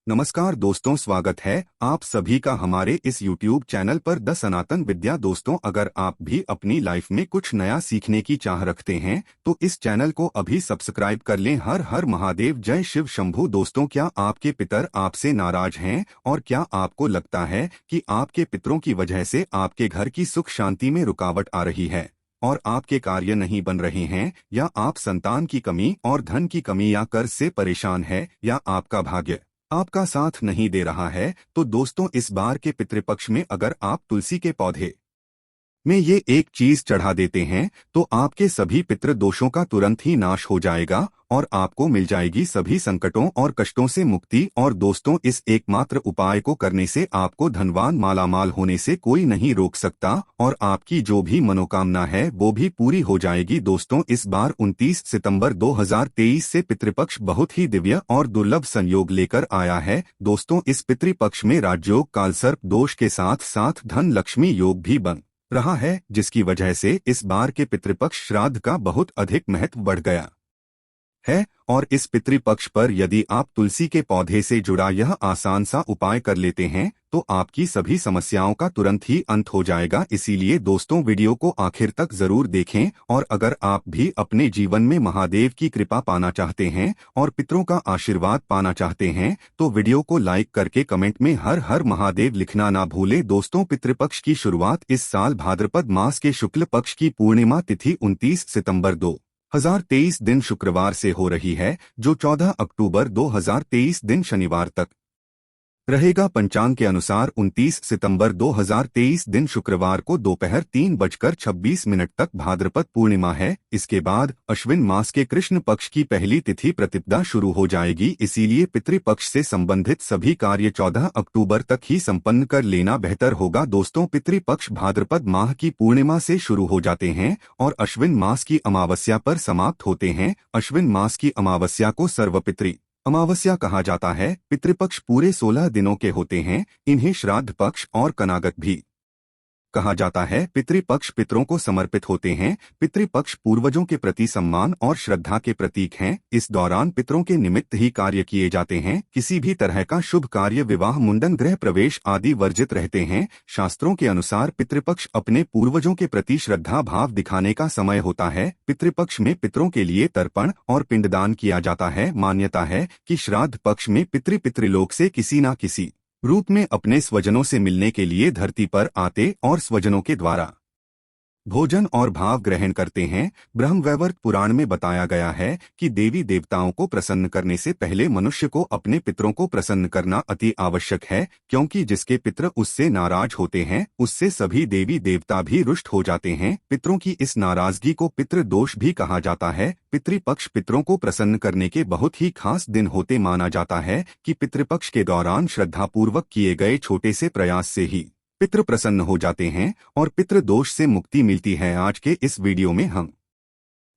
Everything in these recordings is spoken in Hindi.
नमस्कार दोस्तों, स्वागत है आप सभी का हमारे इस YouTube चैनल पर द सनातन विद्या। दोस्तों, अगर आप भी अपनी लाइफ में कुछ नया सीखने की चाह रखते हैं तो इस चैनल को अभी सब्सक्राइब कर लें। हर हर महादेव, जय शिव शंभू। दोस्तों, क्या आपके पितर आपसे नाराज हैं और क्या आपको लगता है कि आपके पितरों की वजह से आपके घर की सुख शांति में रुकावट आ रही है और आपके कार्य नहीं बन रहे हैं, या आप संतान की कमी और धन की कमी या कर्ज से परेशान है, या आपका भाग्य आपका साथ नहीं दे रहा है? तो दोस्तों, इस बार के पितृपक्ष में अगर आप तुलसी के पौधे में ये एक चीज चढ़ा देते हैं तो आपके सभी पितृ दोषों का तुरंत ही नाश हो जाएगा और आपको मिल जाएगी सभी संकटों और कष्टों से मुक्ति। और दोस्तों, इस एकमात्र उपाय को करने से आपको धनवान मालामाल होने से कोई नहीं रोक सकता और आपकी जो भी मनोकामना है वो भी पूरी हो जाएगी। दोस्तों, इस बार 29 सितंबर 2023 से पितृपक्ष बहुत ही दिव्य और दुर्लभ संयोग लेकर आया है। दोस्तों, इस पितृपक्ष में राजयोग, कालसर्प दोष के साथ साथ धन लक्ष्मी योग भी बन रहा है, जिसकी वजह से इस बार के पितृपक्ष श्राद्ध का बहुत अधिक महत्व बढ़ गया है। और इस पितृपक्ष पर यदि आप तुलसी के पौधे से जुड़ा यह आसान सा उपाय कर लेते हैं तो आपकी सभी समस्याओं का तुरंत ही अंत हो जाएगा। इसीलिए दोस्तों, वीडियो को आखिर तक जरूर देखें। और अगर आप भी अपने जीवन में महादेव की कृपा पाना चाहते हैं और पितरों का आशीर्वाद पाना चाहते हैं तो वीडियो को लाइक करके कमेंट में हर हर महादेव लिखना ना भूलें। दोस्तों, पितृपक्ष की शुरुआत इस साल भाद्रपद मास के शुक्ल पक्ष की पूर्णिमा तिथि 29 सितंबर 2023 दिन शुक्रवार से हो रही है, जो 14 अक्टूबर 2023 दिन शनिवार तक रहेगा। पंचांग के अनुसार 29 सितंबर 2023 दिन शुक्रवार को दोपहर 3:26 तक भाद्रपद पूर्णिमा है। इसके बाद अश्विन मास के कृष्ण पक्ष की पहली तिथि प्रतिपदा शुरू हो जाएगी। इसीलिए पितृपक्ष से संबंधित सभी कार्य 14 अक्टूबर तक ही संपन्न कर लेना बेहतर होगा। दोस्तों, पितृपक्ष भाद्रपद माह की पूर्णिमा से शुरू हो जाते हैं और अश्विन मास की अमावस्या पर समाप्त होते हैं। अश्विन मास की अमावस्या को सर्वपितृ अमावस्या कहा जाता है। पितृपक्ष पूरे 16 दिनों के होते हैं। इन्हें श्राद्ध पक्ष और कनागत भी कहा जाता है। पितृपक्ष पितरों को समर्पित होते हैं। पितृपक्ष पूर्वजों के प्रति सम्मान और श्रद्धा के प्रतीक हैं। इस दौरान पितरों के निमित्त ही कार्य किए जाते हैं। किसी भी तरह का शुभ कार्य, विवाह, मुंडन, गृह प्रवेश आदि वर्जित रहते हैं। शास्त्रों के अनुसार पितृपक्ष अपने पूर्वजों के प्रति श्रद्धा भाव दिखाने का समय होता है। पितृपक्ष में पितरों के लिए तर्पण और पिंडदान किया जाता है। मान्यता है कि श्राद्ध पक्ष में पितृलोक से किसी न किसी रूप में अपने स्वजनों से मिलने के लिए धरती पर आते और स्वजनों के द्वारा भोजन और भाव ग्रहण करते हैं। ब्रह्मवैवर्त पुराण में बताया गया है कि देवी देवताओं को प्रसन्न करने से पहले मनुष्य को अपने पितरों को प्रसन्न करना अति आवश्यक है, क्योंकि जिसके पितर उससे नाराज होते हैं उससे सभी देवी देवता भी रुष्ट हो जाते हैं। पितरों की इस नाराजगी को पितृ दोष भी कहा जाता है। पितृपक्ष पितरों को प्रसन्न करने के बहुत ही खास दिन होते माना जाता है कि पितृपक्ष के दौरान श्रद्धापूर्वक किए गए छोटे से प्रयास से ही पितृ प्रसन्न हो जाते हैं और पितृ दोष से मुक्ति मिलती है। आज के इस वीडियो में हम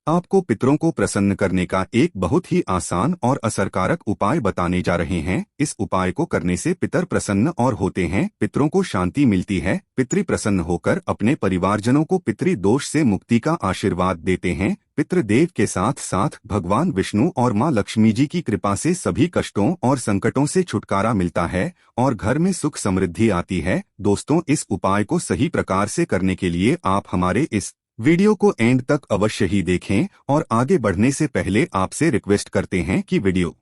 आपको पितरों को प्रसन्न करने का एक बहुत ही आसान और असरकारक उपाय बताने जा रहे हैं। इस उपाय को करने से पितर प्रसन्न और होते हैं, पितरों को शांति मिलती है। पितृ प्रसन्न होकर अपने परिवारजनों को पितृ दोष से मुक्ति का आशीर्वाद देते हैं। पितृदेव के साथ साथ भगवान विष्णु और माँ लक्ष्मी जी की कृपा से सभी कष्टों और संकटों से छुटकारा मिलता है और घर में सुख समृद्धि आती है। दोस्तों, इस उपाय को सही प्रकार से करने के लिए आप हमारे इस वीडियो को एंड तक अवश्य ही देखें। और आगे बढ़ने से पहले आपसे रिक्वेस्ट करते हैं कि वीडियो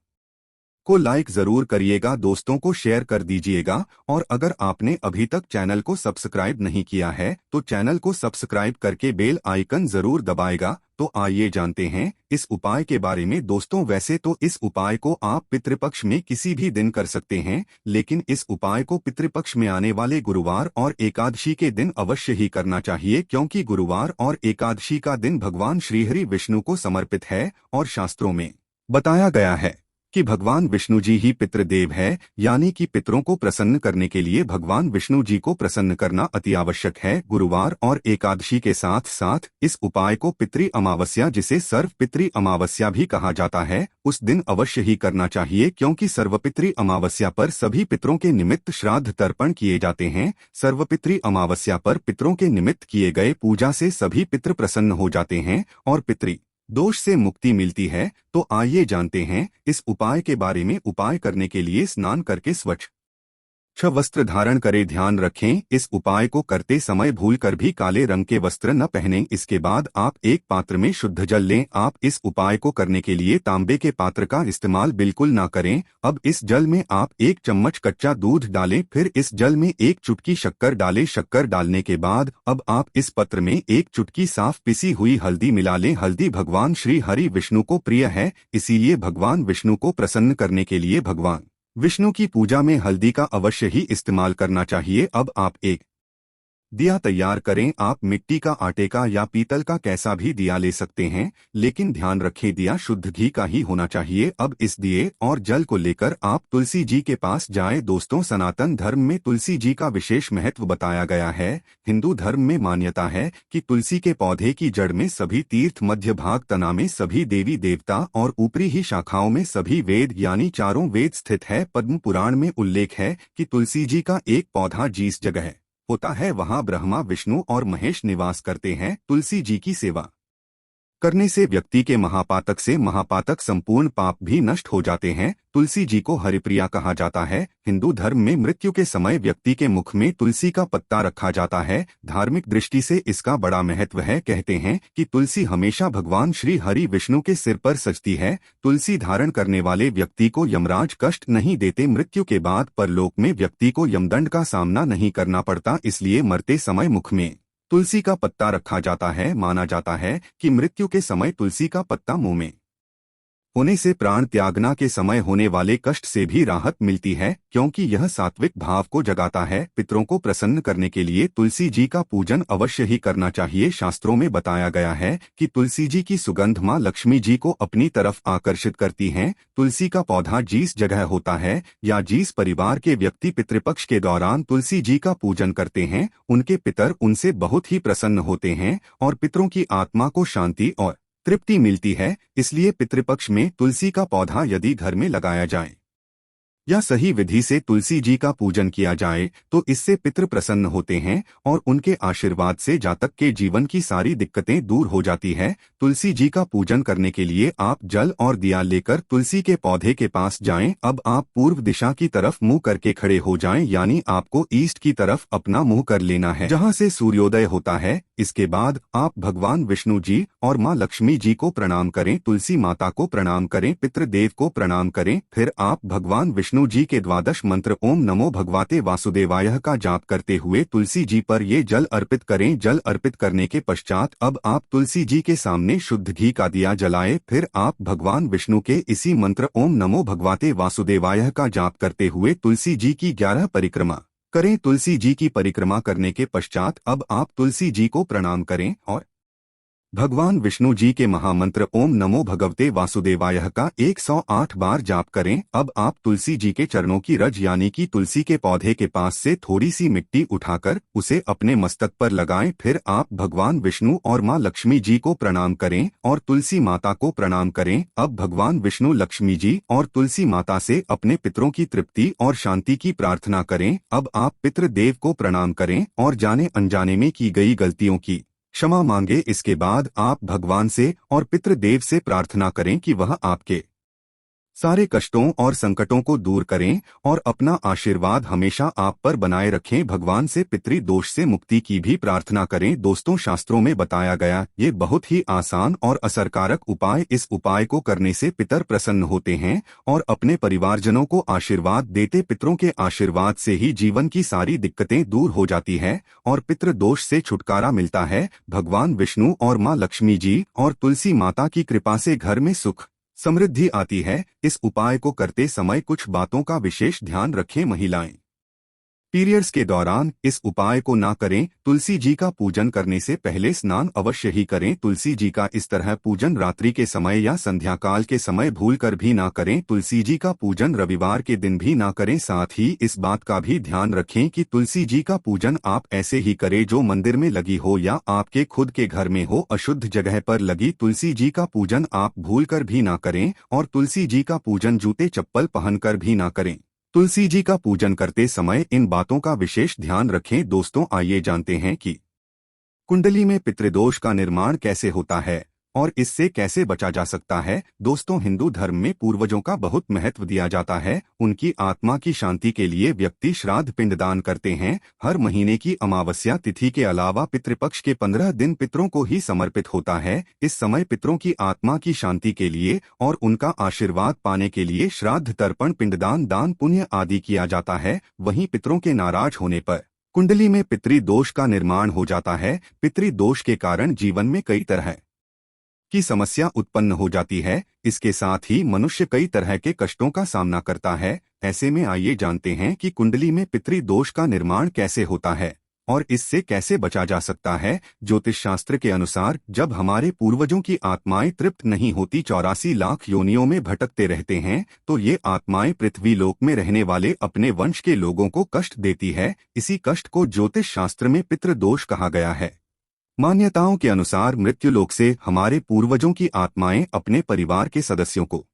को लाइक जरूर करिएगा, दोस्तों को शेयर कर दीजिएगा और अगर आपने अभी तक चैनल को सब्सक्राइब नहीं किया है तो चैनल को सब्सक्राइब करके बेल आइकन जरूर दबाएगा। तो आइए जानते हैं इस उपाय के बारे में। दोस्तों, वैसे तो इस उपाय को आप पितृपक्ष में किसी भी दिन कर सकते हैं, लेकिन इस उपाय को पितृपक्ष में आने वाले गुरुवार और एकादशी के दिन अवश्य ही करना चाहिए, क्योंकि गुरुवार और एकादशी का दिन भगवान श्रीहरि विष्णु को समर्पित है और शास्त्रों में बताया गया है कि भगवान विष्णु जी ही पितृदेव है, यानी कि पितरों को प्रसन्न करने के लिए भगवान विष्णु जी को प्रसन्न करना अति आवश्यक है। गुरुवार और एकादशी के साथ साथ इस उपाय को पितृ अमावस्या, जिसे सर्व पितृ अमावस्या भी कहा जाता है, उस दिन अवश्य ही करना चाहिए, क्योंकि सर्वपितृ अमावस्या पर सभी पितरों के निमित्त श्राद्ध तर्पण किए जाते हैं। सर्वपितृ अमावस्या पर पितरों के निमित्त किए गए पूजा से सभी पितृ प्रसन्न हो जाते हैं और पितृ दोष से मुक्ति मिलती है। तो आइए जानते हैं इस उपाय के बारे में। उपाय करने के लिए स्नान करके स्वच्छ वस्त्र धारण करें। ध्यान रखें, इस उपाय को करते समय भूलकर भी काले रंग के वस्त्र न पहनें। इसके बाद आप एक पात्र में शुद्ध जल लें। आप इस उपाय को करने के लिए तांबे के पात्र का इस्तेमाल बिल्कुल ना करें। अब इस जल में आप 1 चम्मच कच्चा दूध डालें, फिर इस जल में 1 चुटकी शक्कर डालें। शक्कर डालने के बाद अब आप इस पत्र में 1 चुटकी साफ पिसी हुई हल्दी मिला लें। हल्दी भगवान श्री हरि विष्णु को प्रिय है, इसीलिए भगवान विष्णु को प्रसन्न करने के लिए भगवान विष्णु की पूजा में हल्दी का अवश्य ही इस्तेमाल करना चाहिए। अब आप एक दिया तैयार करें। आप मिट्टी का, आटे का या पीतल का कैसा भी दिया ले सकते हैं, लेकिन ध्यान रखें दिया शुद्ध घी का ही होना चाहिए। अब इस दिए और जल को लेकर आप तुलसी जी के पास जाएं। दोस्तों, सनातन धर्म में तुलसी जी का विशेष महत्व बताया गया है। हिंदू धर्म में मान्यता है कि तुलसी के पौधे की जड़ में सभी तीर्थ, मध्य भाग तना में सभी देवी देवता और ऊपरी ही शाखाओं में सभी वेद यानी चारों वेद स्थित है। पद्म पुराण में उल्लेख है कि तुलसी जी का एक पौधा जिस जगह होता है वहां ब्रह्मा, विष्णु और महेश निवास करते हैं। तुलसी जी की सेवा करने से व्यक्ति के महापातक से महापातक संपूर्ण पाप भी नष्ट हो जाते हैं। तुलसी जी को हरिप्रिया कहा जाता है। हिंदू धर्म में मृत्यु के समय व्यक्ति के मुख में तुलसी का पत्ता रखा जाता है। धार्मिक दृष्टि से इसका बड़ा महत्व है। कहते हैं कि तुलसी हमेशा भगवान श्री हरि विष्णु के सिर पर सजती है। तुलसी धारण करने वाले व्यक्ति को यमराज कष्ट नहीं देते। मृत्यु के बाद परलोक में व्यक्ति को यमदंड का सामना नहीं करना पड़ता, इसलिए मरते समय मुख में तुलसी का पत्ता रखा जाता है। माना जाता है कि मृत्यु के समय तुलसी का पत्ता मुंह में होने से प्राण त्यागना के समय होने वाले कष्ट से भी राहत मिलती है, क्योंकि यह सात्विक भाव को जगाता है। पितरों को प्रसन्न करने के लिए तुलसी जी का पूजन अवश्य ही करना चाहिए। शास्त्रों में बताया गया है कि तुलसी जी की सुगंध मां लक्ष्मी जी को अपनी तरफ आकर्षित करती है। तुलसी का पौधा जिस जगह होता है या जिस परिवार के व्यक्ति पितृपक्ष के दौरान तुलसी जी का पूजन करते हैं, उनके पितर उनसे बहुत ही प्रसन्न होते हैं और पितरों की आत्मा को शांति और तृप्ति मिलती है। इसलिए पितृपक्ष में तुलसी का पौधा यदि घर में लगाया जाए या सही विधि से तुलसी जी का पूजन किया जाए तो इससे पितृ प्रसन्न होते हैं और उनके आशीर्वाद से जातक के जीवन की सारी दिक्कतें दूर हो जाती है। तुलसी जी का पूजन करने के लिए आप जल और दिया लेकर तुलसी के पौधे के पास जाएं। अब आप पूर्व दिशा की तरफ मुंह करके खड़े हो जाएं, यानी आपको ईस्ट की तरफ अपना मुंह कर लेना है, जहां से सूर्योदय होता है। इसके बाद आप भगवान विष्णु जी और मां लक्ष्मी जी को प्रणाम करें, तुलसी माता को प्रणाम करें, पितृदेव को प्रणाम करें। फिर आप भगवान विष्णु जी के द्वादश मंत्र ओम नमो भगवते वासुदेवाय का जाप करते हुए तुलसी जी पर ये जल अर्पित करें। जल अर्पित करने के पश्चात अब आप तुलसी जी के सामने शुद्ध घी का दिया जलाएं। फिर आप भगवान विष्णु के इसी मंत्र ओम नमो भगवते वासुदेवाय का जाप करते हुए तुलसी जी की 11 परिक्रमा करें। तुलसी जी की परिक्रमा करने के पश्चात अब आप तुलसी जी को प्रणाम करें और भगवान विष्णु जी के महामंत्र ओम नमो भगवते वासुदेवाय का 108 बार जाप करें। अब आप तुलसी जी के चरणों की रज यानी कि तुलसी के पौधे के पास से थोड़ी सी मिट्टी उठाकर उसे अपने मस्तक पर लगाएं। फिर आप भगवान विष्णु और मां लक्ष्मी जी को प्रणाम करें और तुलसी माता को प्रणाम करें। अब भगवान विष्णु, लक्ष्मी जी और तुलसी माता से अपने पितरों की तृप्ति और शांति की प्रार्थना करें। अब आप पितृदेव को प्रणाम करें और जाने अनजाने में की गई गलतियों की क्षमा मांगे। इसके बाद आप भगवान से और पितृदेव से प्रार्थना करें कि वह आपके सारे कष्टों और संकटों को दूर करें और अपना आशीर्वाद हमेशा आप पर बनाए रखें। भगवान से पितृ दोष से मुक्ति की भी प्रार्थना करें। दोस्तों, शास्त्रों में बताया गया ये बहुत ही आसान और असरकारक उपाय। इस उपाय को करने से पितर प्रसन्न होते हैं और अपने परिवारजनों को आशीर्वाद देते। पितरों के आशीर्वाद से ही जीवन की सारी दिक्कतें दूर हो जाती है और पितृ दोष से छुटकारा मिलता है। भगवान विष्णु और मां लक्ष्मी जी और तुलसी माता की कृपा से घर में सुख समृद्धि आती है। इस उपाय को करते समय कुछ बातों का विशेष ध्यान रखें। महिलाएं पीरियड्स के दौरान इस उपाय को ना करें। तुलसी जी का पूजन करने से पहले स्नान अवश्य ही करें। तुलसी जी का इस तरह पूजन रात्रि के समय या संध्या काल के समय भूलकर भी ना करें। तुलसी जी का पूजन रविवार के दिन भी ना करें। साथ ही इस बात का भी ध्यान रखें कि तुलसी जी का पूजन आप ऐसे ही करें जो मंदिर में लगी हो या आपके खुद के घर में हो। अशुद्ध जगह पर लगी तुलसी जी का पूजन आप भूलकर भी ना करें और तुलसी जी का पूजन जूते चप्पल पहनकर भी ना करें। तुलसी जी का पूजन करते समय इन बातों का विशेष ध्यान रखें। दोस्तों, आइए जानते हैं कि कुंडली में पितृदोष का निर्माण कैसे होता है। और इससे कैसे बचा जा सकता है? दोस्तों, हिंदू धर्म में पूर्वजों का बहुत महत्व दिया जाता है। उनकी आत्मा की शांति के लिए व्यक्ति श्राद्ध पिंडदान करते हैं। हर महीने की अमावस्या तिथि के अलावा पितृपक्ष के 15 दिन पितरों को ही समर्पित होता है। इस समय पितरों की आत्मा की शांति के लिए और उनका आशीर्वाद पाने के लिए श्राद्ध, तर्पण, पिंडदान, दान पुण्य आदि किया जाता है। वहीं पितरों के नाराज होने पर कुंडली में पितृदोष का निर्माण हो जाता है। पितृदोष के कारण जीवन में कई तरह की समस्या उत्पन्न हो जाती है। इसके साथ ही मनुष्य कई तरह के कष्टों का सामना करता है। ऐसे में आइए जानते हैं कि कुंडली में पितृदोष का निर्माण कैसे होता है और इससे कैसे बचा जा सकता है। ज्योतिष शास्त्र के अनुसार जब हमारे पूर्वजों की आत्माएं तृप्त नहीं होती, 84 लाख योनियों में भटकते रहते हैं, तो ये आत्माएं पृथ्वी लोक में रहने वाले अपने वंश के लोगों को कष्ट देती है। इसी कष्ट को ज्योतिष शास्त्र में पितृदोष कहा गया है। मान्यताओं के अनुसार मृत्युलोक से हमारे पूर्वजों की आत्माएं अपने परिवार के सदस्यों को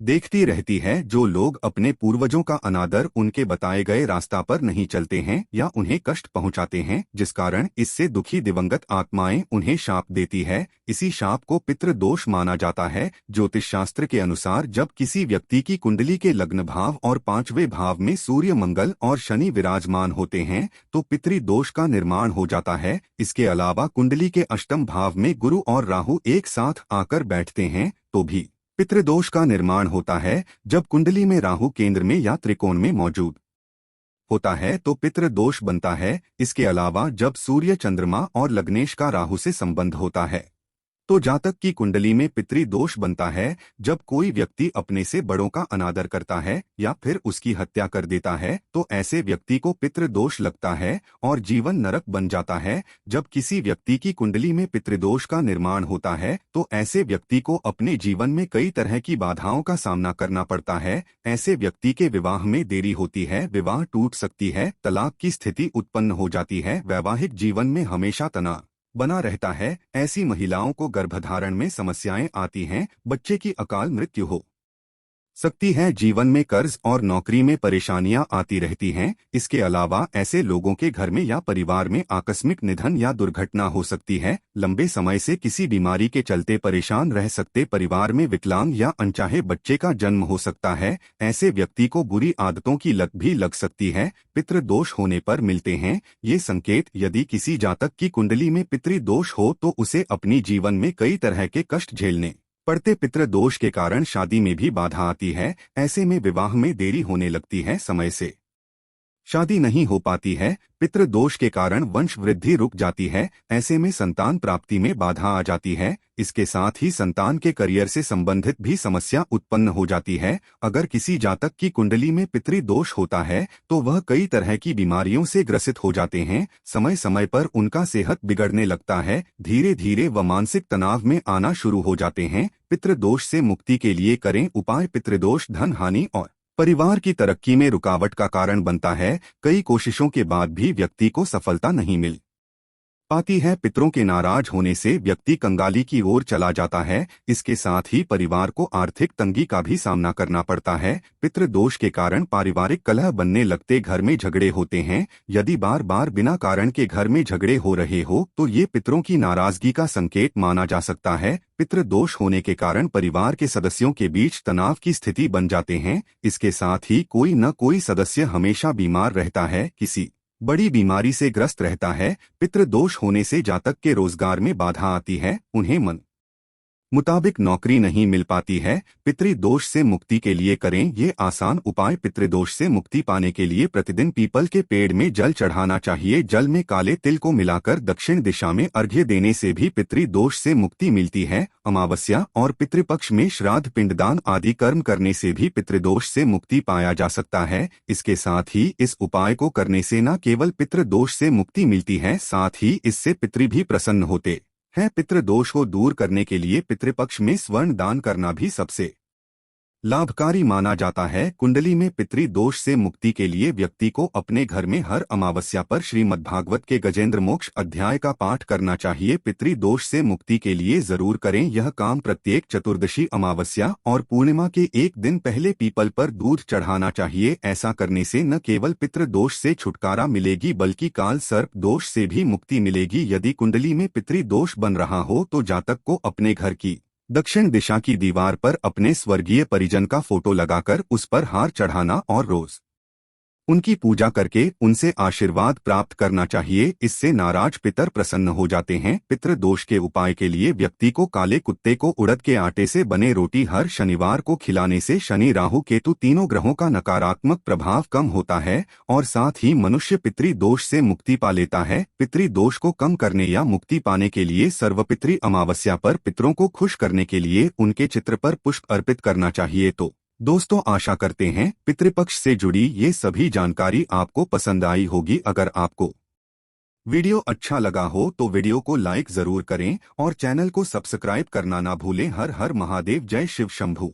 देखती रहती है। जो लोग अपने पूर्वजों का अनादर, उनके बताए गए रास्ता पर नहीं चलते हैं या उन्हें कष्ट पहुंचाते हैं, जिस कारण इससे दुखी दिवंगत आत्माएं उन्हें शाप देती है। इसी शाप को पितृदोष माना जाता है। ज्योतिष शास्त्र के अनुसार जब किसी व्यक्ति की कुंडली के लग्न भाव और 5वें भाव में सूर्य, मंगल और शनि विराजमान होते हैं तो पितृदोष का निर्माण हो जाता है। इसके अलावा कुंडली के अष्टम भाव में गुरु और राहु एक साथ आकर बैठते हैं तो भी पितृदोष का निर्माण होता है। जब कुंडली में राहु केंद्र में या त्रिकोण में मौजूद होता है तो पितृदोष बनता है। इसके अलावा जब सूर्य, चंद्रमा और लग्नेश का राहु से संबंध होता है तो जातक की कुंडली में पितृदोष बनता है। जब कोई व्यक्ति अपने से बड़ों का अनादर करता है या फिर उसकी हत्या कर देता है तो ऐसे व्यक्ति को पितृदोष लगता है और जीवन नरक बन जाता है। जब किसी व्यक्ति की कुंडली में पितृदोष का निर्माण होता है तो ऐसे व्यक्ति को अपने जीवन में कई तरह की बाधाओं का सामना करना पड़ता है। ऐसे व्यक्ति के विवाह में देरी होती है, विवाह टूट सकती है, तलाक की स्थिति उत्पन्न हो जाती है, वैवाहिक जीवन में हमेशा तनाव बना रहता है। ऐसी महिलाओं को गर्भधारण में समस्याएं आती हैं, बच्चे की अकाल मृत्यु हो सकती है, जीवन में कर्ज और नौकरी में परेशानियां आती रहती हैं। इसके अलावा ऐसे लोगों के घर में या परिवार में आकस्मिक निधन या दुर्घटना हो सकती है। लंबे समय से किसी बीमारी के चलते परेशान रह सकते, परिवार में विकलांग या अनचाहे बच्चे का जन्म हो सकता है। ऐसे व्यक्ति को बुरी आदतों की लत भी लग सकती है। पितृदोष होने पर मिलते हैं ये संकेत। यदि किसी जातक की कुंडली में पितृदोष हो तो उसे अपनी जीवन में कई तरह के कष्ट झेलने पड़ते। पितृदोष के कारण शादी में भी बाधा आती है। ऐसे में विवाह में देरी होने लगती है, समय से शादी नहीं हो पाती है। पितृदोष के कारण वंश वृद्धि रुक जाती है। ऐसे में संतान प्राप्ति में बाधा आ जाती है। इसके साथ ही संतान के करियर से संबंधित भी समस्या उत्पन्न हो जाती है। अगर किसी जातक की कुंडली में पितृदोष होता है तो वह कई तरह की बीमारियों से ग्रसित हो जाते हैं। समय समय पर उनका सेहत बिगड़ने लगता है। धीरे धीरे वह मानसिक तनाव में आना शुरू हो जाते हैं। पितृदोष से मुक्ति के लिए करें उपाय। पितृदोष धन हानि और परिवार की तरक्की में रुकावट का कारण बनता है। कई कोशिशों के बाद भी व्यक्ति को सफलता नहीं मिल पाती है। पितरों के नाराज होने से व्यक्ति कंगाली की ओर चला जाता है। इसके साथ ही परिवार को आर्थिक तंगी का भी सामना करना पड़ता है। पितृदोष के कारण पारिवारिक कलह बनने लगते, घर में झगड़े होते हैं। यदि बार बार बिना कारण के घर में झगड़े हो रहे हो तो ये पितरों की नाराजगी का संकेत माना जा सकता है। पितृदोष होने के कारण परिवार के सदस्यों के बीच तनाव की स्थिति बन जाते हैं। इसके साथ ही कोई न कोई सदस्य हमेशा बीमार रहता है, किसी बड़ी बीमारी से ग्रस्त रहता है। पितृदोष होने से जातक के रोजगार में बाधा आती है, उन्हें मन मुताबिक नौकरी नहीं मिल पाती है। पितृदोष से मुक्ति के लिए करें ये आसान उपाय। पितृदोष से मुक्ति पाने के लिए प्रतिदिन पीपल के पेड़ में जल चढ़ाना चाहिए। जल में काले तिल को मिलाकर दक्षिण दिशा में अर्घ्य देने से भी पितृदोष से मुक्ति मिलती है। अमावस्या और पितृपक्ष में श्राद्ध, पिंडदान आदि कर्म करने से भी पितृदोष से मुक्ति पाया जा सकता है। इसके साथ ही इस उपाय को करने से न केवल पितृदोष से मुक्ति मिलती है, साथ ही इससे पितृ भी प्रसन्न होते हैं। पितृदोष को दूर करने के लिए पितृपक्ष में स्वर्ण दान करना भी सबसे लाभकारी माना जाता है। कुंडली में पितृ दोष से मुक्ति के लिए व्यक्ति को अपने घर में हर अमावस्या पर श्रीमद्भागवत के गजेंद्र मोक्ष अध्याय का पाठ करना चाहिए। पितृ दोष से मुक्ति के लिए जरूर करें यह काम। प्रत्येक चतुर्दशी, अमावस्या और पूर्णिमा के एक दिन पहले पीपल पर दूध चढ़ाना चाहिए। ऐसा करने से न केवल पितृ दोष से छुटकारा मिलेगी बल्कि काल सर्प दोष से भी मुक्ति मिलेगी। यदि कुंडली में पितृ दोष बन रहा हो तो जातक को अपने घर की दक्षिण दिशा की दीवार पर अपने स्वर्गीय परिजन का फोटो लगाकर उस पर हार चढ़ाना और रोज उनकी पूजा करके उनसे आशीर्वाद प्राप्त करना चाहिए। इससे नाराज पितर प्रसन्न हो जाते हैं। पितृ दोष के उपाय के लिए व्यक्ति को काले कुत्ते को उड़द के आटे से बने रोटी हर शनिवार को खिलाने से शनि, राहु, केतु तीनों ग्रहों का नकारात्मक प्रभाव कम होता है और साथ ही मनुष्य पितृ दोष से मुक्ति पा लेता है। पितृ दोष को कम करने या मुक्ति पाने के लिए सर्वपितृ अमावस्या पर पितरों को खुश करने के लिए उनके चित्र पर पुष्प अर्पित करना चाहिए। तो दोस्तों, आशा करते हैं पितृपक्ष से जुड़ी ये सभी जानकारी आपको पसंद आई होगी। अगर आपको वीडियो अच्छा लगा हो तो वीडियो को लाइक जरूर करें और चैनल को सब्सक्राइब करना ना भूलें। हर हर महादेव, जय शिव शंभू।